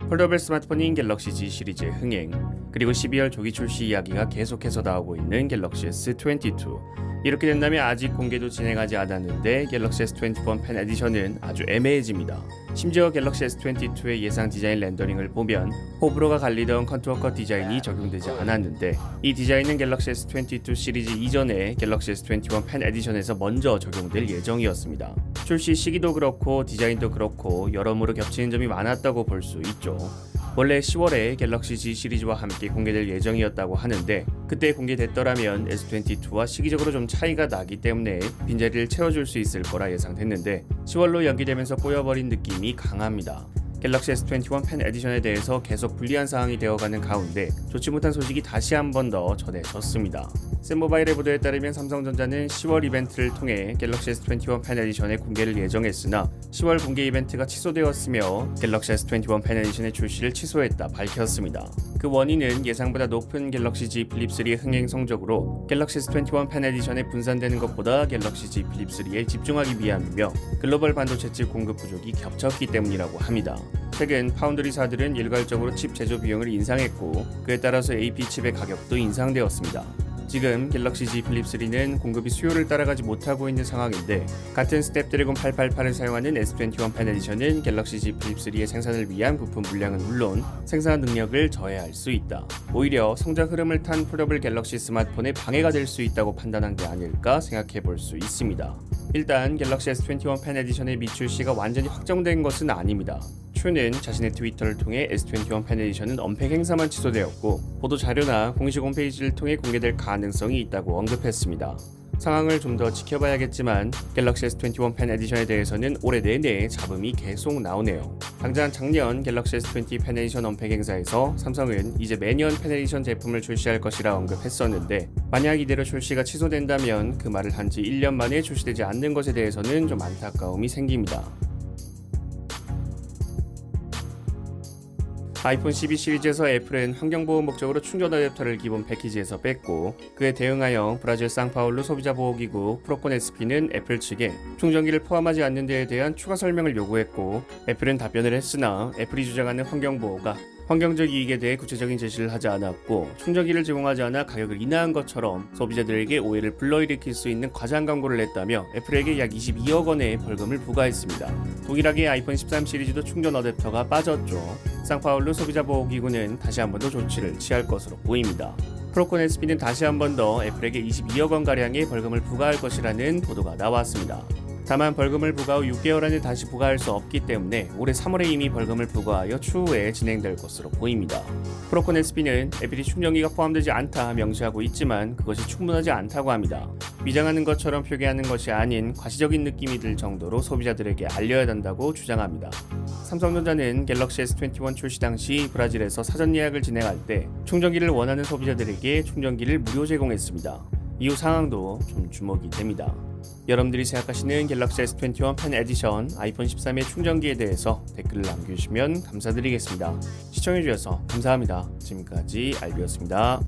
폴더블 스마트폰인 갤럭시 Z 시리즈의 흥행, 그리고 12월 조기 출시 이야기가 계속해서 나오고 있는 갤럭시 S22. 이렇게 된다면 아직 공개도 진행하지 않았는데 갤럭시 S21 펜 에디션은 아주 애매해집니다. 심지어 갤럭시 S22의 예상 디자인 렌더링을 보면 호불호가 갈리던 컨투어 컷 디자인이 적용되지 않았는데, 이 디자인은 갤럭시 S22 시리즈 이전에 갤럭시 S21 펜 에디션에서 먼저 적용될 예정이었습니다. 출시 시기도 그렇고 디자인도 그렇고 여러모로 겹치는 점이 많았다고 볼 수 있죠. 원래 10월에 갤럭시 Z 시리즈와 함께 공개될 예정이었다고 하는데, 그때 공개됐더라면 S22와 시기적으로 좀 차이가 나기 때문에 빈자리를 채워줄 수 있을 거라 예상됐는데 10월로 연기되면서 꼬여버린 느낌이 강합니다. 갤럭시 S21 펜 에디션에 대해서 계속 불리한 상황이 되어가는 가운데 좋지 못한 소식이 다시 한 번 더 전해졌습니다. 샘모바일의 보도에 따르면 삼성전자는 10월 이벤트를 통해 갤럭시 S21 펜 에디션의 공개를 예정했으나 10월 공개 이벤트가 취소되었으며 갤럭시 S21 펜 에디션의 출시를 취소했다 밝혔습니다. 그 원인은 예상보다 높은 갤럭시 Z 플립 3의 흥행 성적으로 갤럭시 S21 펜 에디션에 분산되는 것보다 갤럭시 Z 플립 3에 집중하기 위함이며 글로벌 반도체칩 공급 부족이 겹쳤기 때문이라고 합니다. 최근 파운드리사들은 일괄적으로 칩 제조 비용을 인상했고, 그에 따라서 AP 칩의 가격도 인상되었습니다. 지금 갤럭시 Z 플립 3는 공급이 수요를 따라가지 못하고 있는 상황인데, 같은 스냅드래곤 888을 사용하는 S21 펜 에디션은 갤럭시 Z 플립 3의 생산을 위한 부품 물량은 물론 생산 능력을 저해할 수 있다. 오히려 성장 흐름을 탄 폴더블 갤럭시 스마트폰에 방해가 될 수 있다고 판단한 게 아닐까 생각해 볼 수 있습니다. 일단 갤럭시 S21 펜 에디션의 미출시가 완전히 확정된 것은 아닙니다. 추는 자신의 트위터를 통해 S21 펜 에디션은 언팩 행사만 취소되었고, 보도 자료나 공식 홈페이지를 통해 공개될 가능성이 있다고 언급했습니다. 상황을 좀 더 지켜봐야겠지만 갤럭시 S21 펜 에디션에 대해서는 올해 내내 잡음이 계속 나오네요. 당장 작년 갤럭시 S20 펜 에디션 언팩 행사에서 삼성은 이제 매년 펜 에디션 제품을 출시할 것이라 언급했었는데, 만약 이대로 출시가 취소된다면 그 말을 한 지 1년 만에 출시되지 않는 것에 대해서는 좀 안타까움이 생깁니다. 아이폰 12 시리즈에서 애플은 환경보호 목적으로 충전 어댑터를 기본 패키지에서 뺐고, 그에 대응하여 브라질 상파울루 소비자보호기구 프로콘 SP는 애플 측에 충전기를 포함하지 않는 데에 대한 추가 설명을 요구했고, 애플은 답변을 했으나 애플이 주장하는 환경보호가 환경적 이익에 대해 구체적인 제시를 하지 않았고, 충전기를 제공하지 않아 가격을 인하한 것처럼 소비자들에게 오해를 불러일으킬 수 있는 과장 광고를 냈다며 애플에게 약 22억 원의 벌금을 부과했습니다. 동일하게 아이폰 13 시리즈도 충전 어댑터가 빠졌죠. 상파울루 소비자보호기구는 다시 한 번 더 조치를 취할 것으로 보입니다. 프로콘 SP는 다시 한 번 더 애플에게 22억 원가량의 벌금을 부과할 것이라는 보도가 나왔습니다. 다만 벌금을 부과 후 6개월 안에 다시 부과할 수 없기 때문에 올해 3월에 이미 벌금을 부과하여 추후에 진행될 것으로 보입니다. 프로콘 SP는 애플이 충전기가 포함되지 않다 명시하고 있지만 그것이 충분하지 않다고 합니다. 위장하는 것처럼 표기하는 것이 아닌 과시적인 느낌이 들 정도로 소비자들에게 알려야 한다고 주장합니다. 삼성전자는 갤럭시 S21 출시 당시 브라질에서 사전 예약을 진행할 때 충전기를 원하는 소비자들에게 충전기를 무료 제공했습니다. 이후 상황도 좀 주목이 됩니다. 여러분들이 생각하시는 갤럭시 S21 펜 에디션 아이폰 13의 충전기에 대해서 댓글을 남겨주시면 감사드리겠습니다. 시청해주셔서 감사합니다. 지금까지 알비였습니다.